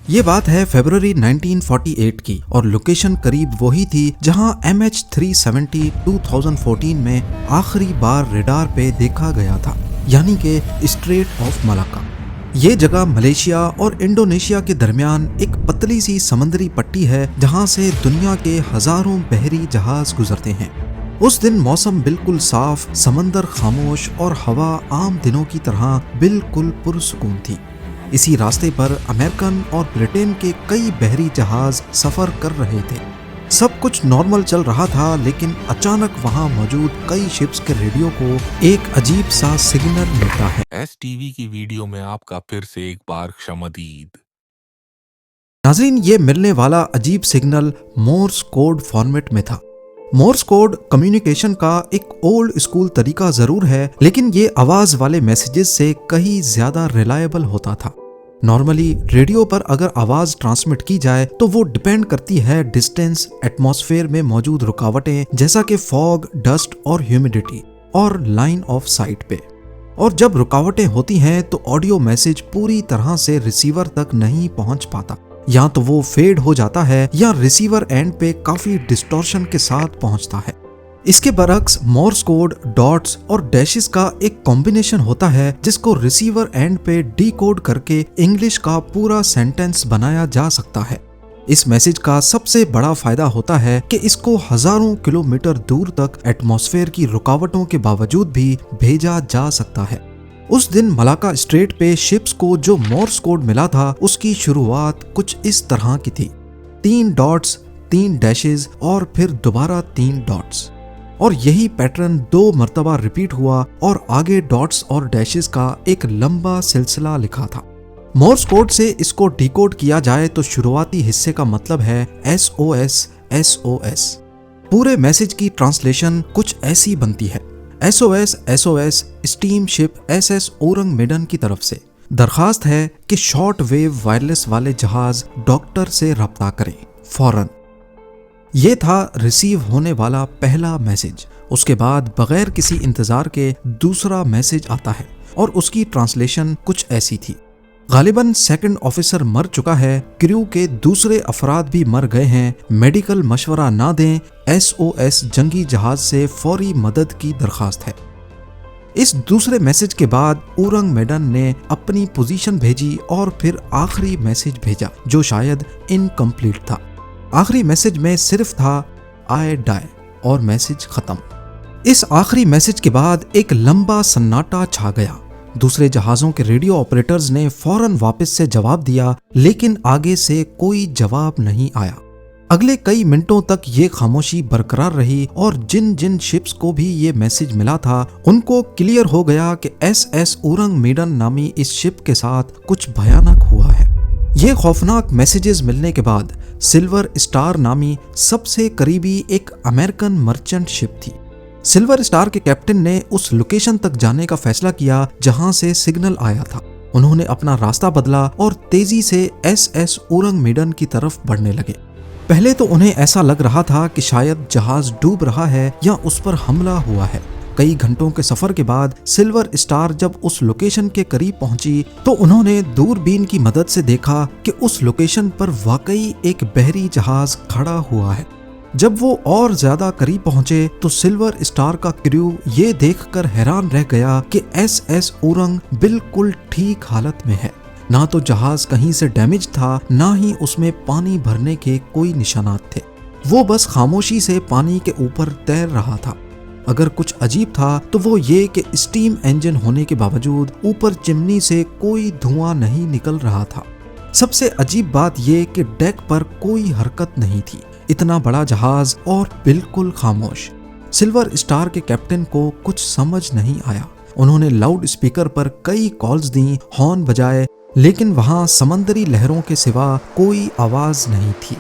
ये बात है फरवरी 1948 की और लोकेशन करीब वही थी जहां MH370 2014 में आखिरी बार रेडार पे देखा गया था, यानी कि स्ट्रेट ऑफ मलाक्का। ये जगह मलेशिया और इंडोनेशिया के दरमियान एक पतली सी समंदरी पट्टी है जहां से दुनिया के हजारों बहरी जहाज गुजरते हैं। उस दिन मौसम बिल्कुल साफ, समंदर खामोश और हवा आम दिनों की तरह बिल्कुल पुरसुकून थी। इसी रास्ते पर अमेरिकन और ब्रिटेन के कई बहरी जहाज सफर कर रहे थे। सब कुछ नॉर्मल चल रहा था, लेकिन अचानक वहां मौजूद कई शिप्स के रेडियो को एक अजीब सा सिग्नल मिलता है। STV की वीडियो में आपका फिर से एक बार खुशामदीद। नाज़रीन, ये मिलने वाला अजीब सिग्नल मोर्स कोड फॉर्मेट में था। मोर्स कोड कम्युनिकेशन का एक ओल्ड स्कूल तरीका जरूर है, लेकिन ये आवाज वाले मैसेजेस से कहीं ज्यादा रिलायबल होता था। नॉर्मली रेडियो पर अगर आवाज ट्रांसमिट की जाए तो वो डिपेंड करती है डिस्टेंस, एटमॉस्फेयर में मौजूद रुकावटें जैसा कि फॉग, डस्ट और ह्यूमिडिटी और लाइन ऑफ साइट पे। और जब रुकावटें होती हैं तो ऑडियो मैसेज पूरी तरह से रिसीवर तक नहीं पहुंच पाता, या तो वो फेड हो जाता है या रिसीवर एंड पे काफी डिस्टॉर्शन के साथ पहुंचता है। इसके बरक्स मोर्स कोड डॉट्स और डैशेस का एक कॉम्बिनेशन होता है जिसको रिसीवर एंड पे डीकोड करके इंग्लिश का पूरा सेंटेंस बनाया जा सकता है। इस मैसेज का सबसे बड़ा फायदा होता है कि इसको हजारों किलोमीटर दूर तक एटमॉस्फेयर की रुकावटों के बावजूद भी भेजा जा सकता है। उस दिन मलाक्का स्ट्रेट पे शिप्स को जो मोर्स कोड मिला था उसकी शुरुआत कुछ इस तरह की थी। 3 डॉट्स, 3 डैशेस और फिर दोबारा 3 डॉट्स, और यही पैटर्न 2 मर्तबा रिपीट हुआ और आगे डॉट्स और डैशेस का एक लंबा सिलसिला लिखा था। मोर्स कोड से इसको डिकोड किया जाए तो शुरुआती हिस्से का मतलब है SOS SOS। पूरे मैसेज की ट्रांसलेशन कुछ ऐसी बनती है: SOS SOS steam ship SS Ourang Medan की तरफ से दरखास्त है कि शॉर्ट वेव वायरलेस वाले जहाज डॉक्टर से रब्ता करें फौरन। ये था रिसीव होने वाला पहला मैसेज। उसके बाद बगैर किसी इंतजार के दूसरा मैसेज आता है और उसकी ट्रांसलेशन कुछ ऐसी थी: गालिबन सेकंड ऑफिसर मर चुका है, क्रू के दूसरे अफराद भी मर गए हैं, मेडिकल मशवरा ना दें, SOS जंगी जहाज से फौरी मदद की दरखास्त है। इस दूसरे मैसेज के बाद ओरंग मेडन ने अपनी पोजीशन भेजी और फिर आखिरी मैसेज भेजा जो शायद इनकम्प्लीट था। आखिरी मैसेज में सिर्फ था आई डाई और मैसेज खत्म। इस आखिरी मैसेज के बाद एक लंबा सन्नाटा छा गया। दूसरे जहाजों के रेडियो ऑपरेटर्स ने फौरन वापस से जवाब दिया, लेकिन आगे से कोई जवाब नहीं आया। अगले कई मिनटों तक ये खामोशी बरकरार रही और जिन जिन शिप्स को भी ये मैसेज मिला था उनको क्लियर हो गया कि SS ओरंग मेडन नामी इस शिप के साथ कुछ भयानक हुआ है। ये खौफनाक मैसेजेस मिलने के बाद सिल्वर स्टार नामी सबसे करीबी एक अमेरिकन मर्चेंट शिप थी। सिल्वर स्टार के कैप्टन ने उस लोकेशन तक जाने का फैसला किया जहां से सिग्नल आया था। उन्होंने अपना रास्ता बदला और तेजी से SS ओरंग मेडन की तरफ बढ़ने लगे। पहले तो उन्हें ऐसा लग रहा था कि शायद जहाज डूब रहा है या उस पर हमला हुआ है। कई घंटों के सफर के बाद सिल्वर स्टार जब उस लोकेशन के करीब पहुंची तो उन्होंने दूरबीन की मदद से देखा कि उस लोकेशन पर वाकई एक बहरी जहाज खड़ा हुआ है। जब वो और ज्यादा करीब पहुंचे तो सिल्वर स्टार का क्रू ये देखकर हैरान रह गया कि SS ओरंग बिल्कुल ठीक हालत में है। ना तो जहाज कहीं से डैमेज था, ना ही उसमें पानी भरने के कोई निशानात थे। वो बस खामोशी से पानी के ऊपर तैर रहा था। अगर कुछ अजीब था तो वो ये कि स्टीम इंजन होने के बावजूद ऊपर चिमनी से कोई धुआं नहीं निकल रहा था। सबसे अजीब बात ये कि डेक पर कोई हरकत नहीं थी। इतना बड़ा जहाज और बिल्कुल खामोश। सिल्वर स्टार के कैप्टन को कुछ समझ नहीं आया। उन्होंने लाउड स्पीकर पर कई कॉल्स दी, हॉर्न बजाए, लेकिन वहां समंदरी लहरों के सिवा कोई आवाज नहीं थी।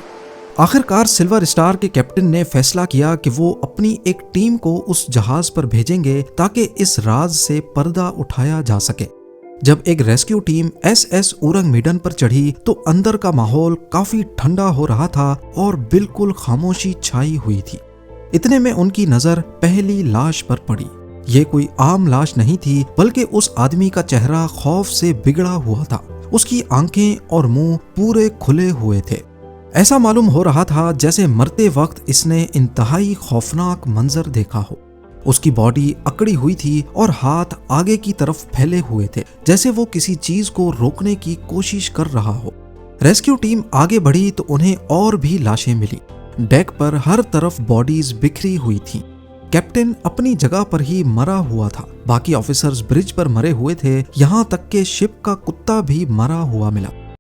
आखिरकार सिल्वर स्टार के कैप्टन ने फैसला किया कि वो अपनी एक टीम को उस जहाज पर भेजेंगे ताकि इस राज से पर्दा उठाया जा सके। जब एक rescue team SS Ourang Medan पर चढ़ी तो अंदर का माहौल काफी ठंडा हो रहा था और बिल्कुल खामोशी छाई हुई थी। इतने में उनकी नजर पहली लाश पर पड़ी। ये कोई आम लाश नहीं थी, बल्कि उस आदमी का चेहरा खौफ से बिगड़ा हुआ था। उसकी आंखें और मुंह पूरे खुले हुए थे। ऐसा मालूम हो रहा था जैसे मरते वक्त इसने इंतहाई खौफनाक मंजर देखा हो। उसकी बॉडी अकड़ी हुई थी और हाथ आगे की तरफ फैले हुए थे, जैसे वो किसी चीज को रोकने की कोशिश कर रहा हो। रेस्क्यू टीम आगे बढ़ी तो उन्हें और भी लाशें मिली। डेक पर हर तरफ बॉडीज बिखरी हुई थी। कैप्टन अपनी जगह पर ही मरा हुआ था, बाकी ऑफिसर्स ब्रिज पर मरे हुए थे, यहाँ तक के शिप का कुत्ता भी मरा हुआ मिला।